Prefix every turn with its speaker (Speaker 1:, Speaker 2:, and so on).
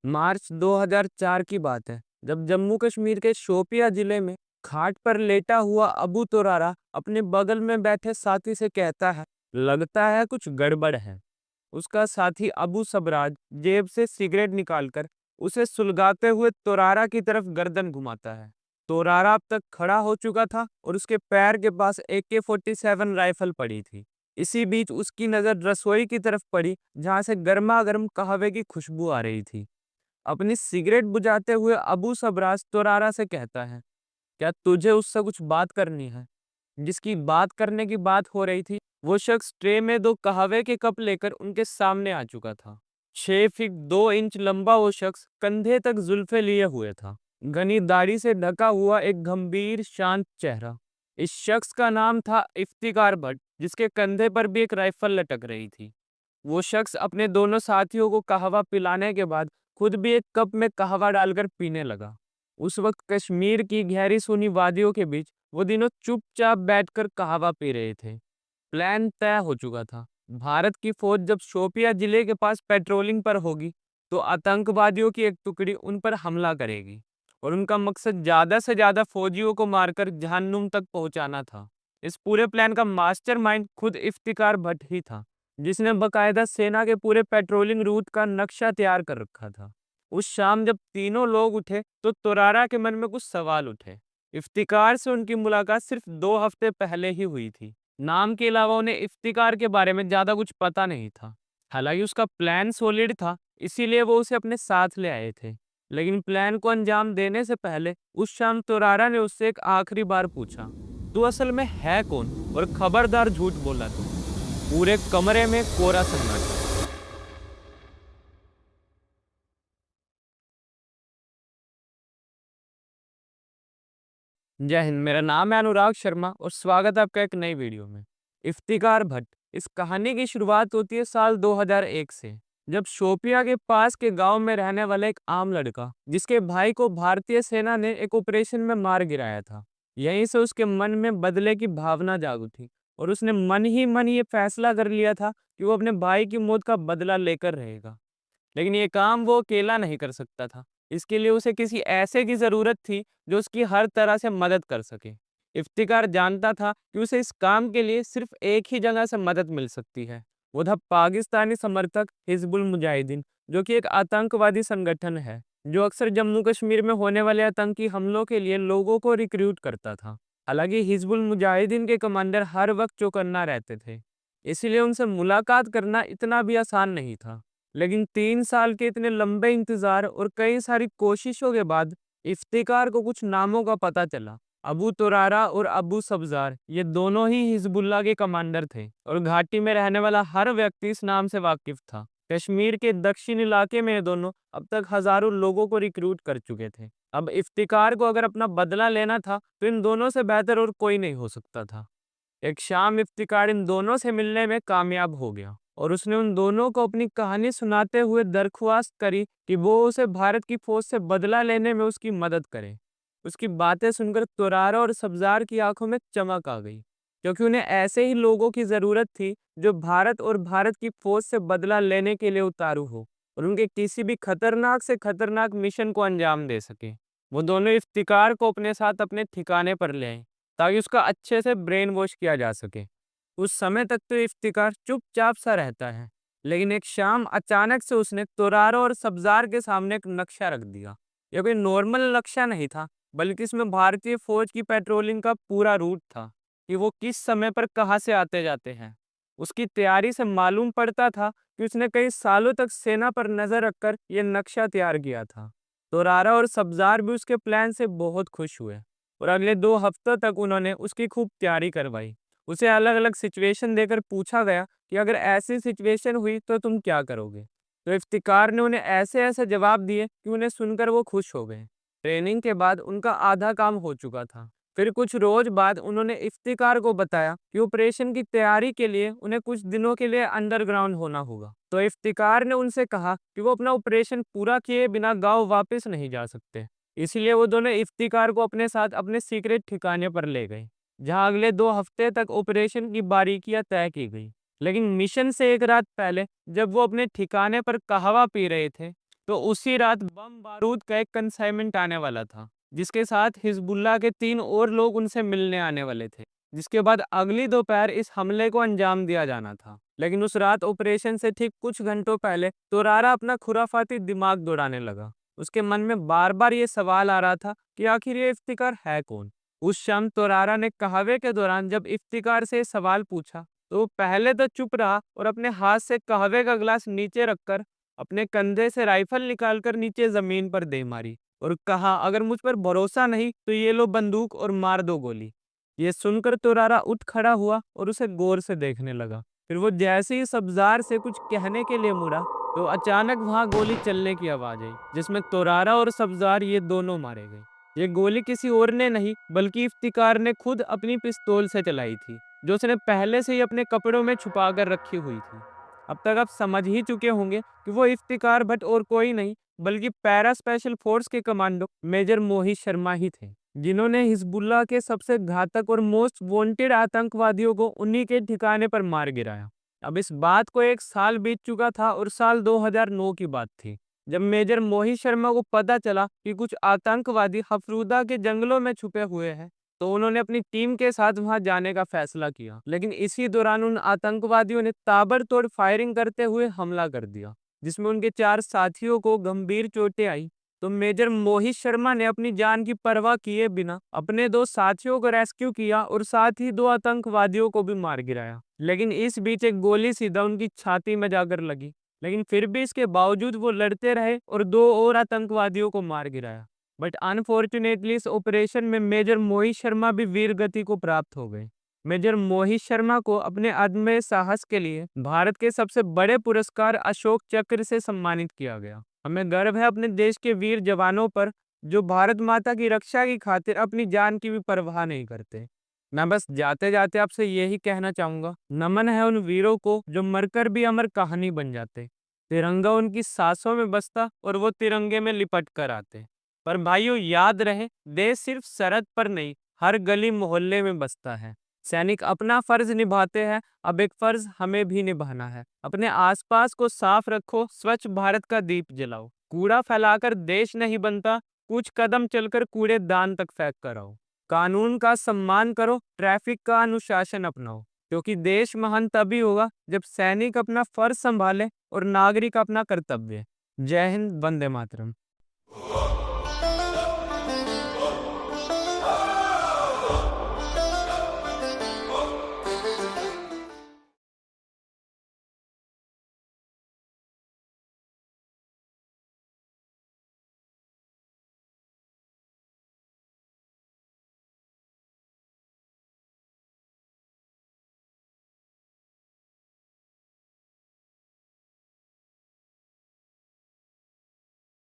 Speaker 1: मार्च 2004 की बात है, जब जम्मू कश्मीर के शोपिया जिले में घाट पर लेटा हुआ अबू तुरारा अपने बगल में बैठे साथी से कहता है, लगता है कुछ गड़बड़ है। उसका साथी अबू सबराज जेब से सिगरेट निकालकर उसे सुलगाते हुए तोरारा की तरफ गर्दन घुमाता है। तोरारा अब तक खड़ा हो चुका था और उसके पैर के पास AK-47 राइफल पड़ी थी। इसी बीच उसकी नजर रसोई की तरफ पड़ी, जहां से गर्मा गर्म कहवे की खुशबू आ रही थी। अपनी सिगरेट बुझाते हुए अबू सबराज तोरारा से कहता है, क्या तुझे उससे कुछ बात करनी है? जिसकी बात करने की बात हो रही थी, वो शख्स ट्रे में 2 कहवे के कप लेकर उनके सामने आ चुका था। 6 फीट 2 इंच लंबा वो शख्स कंधे तक जुल्फे लिए हुए था। घनी दाढ़ी से ढका हुआ एक गंभीर शांत चेहरा। इस शख्स का नाम था इफ्तिकार भट्ट, जिसके कंधे पर भी एक राइफल लटक रही थी। वो शख्स अपने दोनों साथियों को कहवा पिलाने के बाद खुद भी एक कप में कहवा डालकर पीने लगा। उस वक्त कश्मीर की गहरी सूनी वादियों के बीच वो तीनों चुपचाप बैठकर कहवा पी रहे थे। प्लान तय हो चुका था। भारत की फौज जब शोपिया जिले के पास पेट्रोलिंग पर होगी, तो आतंकवादियों की एक टुकड़ी उन पर हमला करेगी और उनका मकसद ज्यादा से ज्यादा फौजियों को मारकर जहन्नुम तक पहुंचाना था। इस पूरे प्लान का मास्टरमाइंड खुद इफ्तिकार भट्ट ही था, जिसने बकायदा सेना के पूरे पेट्रोलिंग रूट का नक्शा तैयार कर रखा था। उस शाम जब तीनों लोग उठे, तो तुरारा के मन में कुछ सवाल उठे। इफ्तिकार से उनकी मुलाकात सिर्फ 2 हफ्ते पहले ही हुई थी। नाम के अलावा उन्हें इफ्तिकार के बारे में ज्यादा कुछ पता नहीं था। हालांकि उसका प्लान सॉलिड था, इसीलिए वो उसे अपने साथ ले आए थे। लेकिन प्लान को अंजाम देने से पहले उस शाम तुरारा ने उससे एक आखिरी बार पूछा, तू असल में है कौन? और खबरदार झूठ बोला तो। पूरे कमरे में कोरा सन्नाटा। जय हिंद, मेरा नाम है अनुराग शर्मा और स्वागत है आपका एक नई वीडियो में। इफ्तिकार भट्ट। इस कहानी की शुरुआत होती है साल 2001 से, जब शोपिया के पास के गांव में रहने वाला एक आम लड़का, जिसके भाई को भारतीय सेना ने एक ऑपरेशन में मार गिराया था। यहीं से उसके मन में बदले की भावना जाग उठी और उसने मन ही मन ये फैसला कर लिया था कि वो अपने भाई की मौत का बदला लेकर रहेगा। लेकिन ये काम वो अकेला नहीं कर सकता था। इसके लिए उसे किसी ऐसे की ज़रूरत थी जो उसकी हर तरह से मदद कर सके। इफ्तिकार जानता था कि उसे इस काम के लिए सिर्फ एक ही जगह से मदद मिल सकती है। वो था पाकिस्तानी समर्थक हिजबुल मुजाहिदीन, जो कि एक आतंकवादी संगठन है, जो अक्सर जम्मू कश्मीर में होने वाले आतंकी हमलों के लिए लोगों को रिक्रूट करता था। हालांकि हिजबुल मुजाहिदीन के कमांडर हर वक्त चौकन्ना रहते थे, इसलिए उनसे मुलाकात करना इतना भी आसान नहीं था। लेकिन 3 साल के इतने लंबे इंतजार और कई सारी कोशिशों के बाद इफ्तिकार को कुछ नामों का पता चला। अबू तुरारा और अबू सब्जार, ये दोनों ही हिजबुल्लाह के कमांडर थे और घाटी में रहने वाला हर व्यक्ति इस नाम से वाकिफ था। कश्मीर के दक्षिण इलाके में ये दोनों अब तक हजारों लोगों को रिक्रूट कर चुके थे। अब इफ्तिकार को अगर अपना बदला लेना था, तो इन दोनों से बेहतर और कोई नहीं हो सकता था। एक शाम इफ्तिकार इन दोनों से मिलने में कामयाब हो गया और उसने उन दोनों को अपनी कहानी सुनाते हुए दरख्वास्त करी कि वो उसे भारत की फौज से बदला लेने में उसकी मदद करे। उसकी बातें सुनकर तुरारा और सब्जार की आंखों में चमक आ गई, क्योंकि उन्हें ऐसे ही लोगों की जरूरत थी जो भारत और भारत की फौज से बदला लेने के लिए उतारू हो और उनके किसी भी खतरनाक से खतरनाक मिशन को अंजाम दे सके। वो दोनों इफ्तिकार को अपने साथ अपने ठिकाने पर ले आए, ताकि उसका अच्छे से ब्रेन वॉश किया जा सके। उस समय तक तो इफ्तिकार चुपचाप सा रहता है, लेकिन एक शाम अचानक से उसने तुरारो और सब्जार के सामने एक नक्शा रख दिया। यह कोई नॉर्मल नक्शा नहीं था, बल्कि इसमें भारतीय फौज की पेट्रोलिंग का पूरा रूट था कि वो किस समय पर कहाँ से आते जाते हैं। उसकी तैयारी से मालूम पड़ता था कि उसने कई सालों तक सेना पर नजर रखकर यह नक्शा तैयार किया था। तुरारा और सब्जार भी उसके प्लान से बहुत खुश हुए और अगले 2 हफ्तों तक उन्होंने उसकी खूब तैयारी करवाई। उसे अलग-अलग सिचुएशन देकर पूछा गया कि अगर ऐसी सिचुएशन हुई तो तुम क्या करोगे? तो इफ्तिकार ने उन्हें ऐसे-ऐसे जवाब दिए कि उन्हें सुनकर वो खुश हो गए। ट्रेनिंग के बाद उनका आधा काम हो चुका था। फिर कुछ रोज बाद उन्होंने इफ्तिकार को बताया कि ऑपरेशन की तैयारी के लिए उन्हें कुछ दिनों के लिए अंडरग्राउंड होना होगा। तो इफ्तिकार ने उनसे कहा कि वो अपना ऑपरेशन पूरा किए बिना गाँव वापस नहीं जा सकते। इसलिए वो दोनों इफ्तिकार को अपने साथ अपने सीक्रेट ठिकाने पर ले गए, जहां अगले 2 हफ्ते तक ऑपरेशन की बारीकियां तय की गई। लेकिन मिशन से एक रात पहले, जब वो अपने ठिकाने पर कहवा पी रहे थे, तो उसी रात बम बारूद का एक कंसाइनमेंट आने वाला था, जिसके साथ हिजबुल्लाह के 3 और लोग उनसे मिलने आने वाले थे। जिसके बाद अगली दोपहर इस हमले को अंजाम दिया जाना था। लेकिन उस रात ऑपरेशन से ठीक कुछ घंटों पहले तोरारा अपना खुराफाती दिमाग दौड़ाने लगा। उसके मन में बार-बार ये सवाल आ रहा था कि आखिर ये इफ्तिकार है कौन? उस शाम तोरारा ने कहवे के दौरान जब इफ्तिकार से ये सवाल पूछा, तो वो पहले तो चुप रहा और अपने हाथ से कहवे का ग्लास नीचे रखकर अपने कंधे से राइफल निकालकर नीचे जमीन पर दे मारी और कहा, अगर मुझ पर भरोसा नहीं तो ये लो बंदूक और मार दो गोली। ये सुनकर तोरारा उठ खड़ा हुआ और उसे गौर से देखने लगा। फिर वो जैसे ही सब्जार से कुछ कहने के लिए मुड़ा, तो अचानक वहां गोली चलने की आवाज आई, जिसमें तोरारा और सब्जार ये दोनों मारे गए। ये गोली किसी और ने नहीं बल्कि इफ्तिकार ने खुद अपनी पिस्तौल से चलाई थी, जो उसने पहले से ही अपने कपड़ों में छुपा कर रखी हुई थी। अब तक आप समझ ही चुके होंगे कि वो इफ्तिकार भट्ट और कोई नहीं बल्कि पैरा स्पेशल फोर्स के कमांडो मेजर मोहित शर्मा ही थे, जिन्होंने हिजबुल्लाह के सबसे घातक और मोस्ट वांटेड आतंकवादियों को उन्हीं के ठिकाने पर मार गिराया। अब इस बात को 1 साल बीत चुका था और साल 2009 की बात थी, जब मेजर मोहित शर्मा को पता चला कि कुछ आतंकवादी हफरूदा के जंगलों में छुपे हुए हैं। तो उन्होंने अपनी टीम के साथ वहां जाने का फैसला किया, लेकिन इसी दौरान उन आतंकवादियों ने ताबड़तोड़ फायरिंग करते हुए हमला कर दिया, जिसमें उनके 4 साथियों को गंभीर चोटें आई। तो मेजर मोहित शर्मा ने अपनी जान की परवाह किए बिना अपने 2 साथियों को रेस्क्यू किया और साथ ही 2 आतंकवादियों को भी मार गिराया। लेकिन इस बीच एक गोली सीधा उनकी छाती में जाकर लगी, लेकिन फिर भी इसके बावजूद वो लड़ते रहे और 2 और आतंकवादियों को मार गिराया। बट अनफॉर्चुनेटली इस ऑपरेशन में मेजर मोहित शर्मा भी वीर गति को प्राप्त हो गए। मेजर मोहित शर्मा को अपने अदम्य साहस के लिए भारत के सबसे बड़े पुरस्कार अशोक चक्र से सम्मानित किया गया। हमें गर्व है अपने देश के वीर जवानों पर, जो भारत माता की रक्षा की खातिर अपनी जान की भी परवाह नहीं करते। मैं बस जाते जाते आपसे यही कहना चाहूंगा, नमन है उन वीरों को जो मरकर भी अमर कहानी बन जाते। तिरंगा उनकी सांसों में बसता और वो तिरंगे में लिपट कर आते। पर भाइयों याद रहे, देश सिर्फ सरहद पर नहीं, हर गली मोहल्ले में बसता है। सैनिक अपना फर्ज निभाते हैं, अब एक फर्ज हमें भी निभाना है। अपने आसपास को साफ रखो, स्वच्छ भारत का दीप जलाओ। कूड़ा फैलाकर देश नहीं बनता, कुछ कदम चलकर कूड़ेदान तक फेंक कर आओ। कानून का सम्मान करो, ट्रैफिक का अनुशासन अपनाओ, क्योंकि देश महान तभी होगा जब सैनिक अपना फर्ज संभाले और नागरिक अपना कर्तव्य। जय हिंद, वंदे मातरम।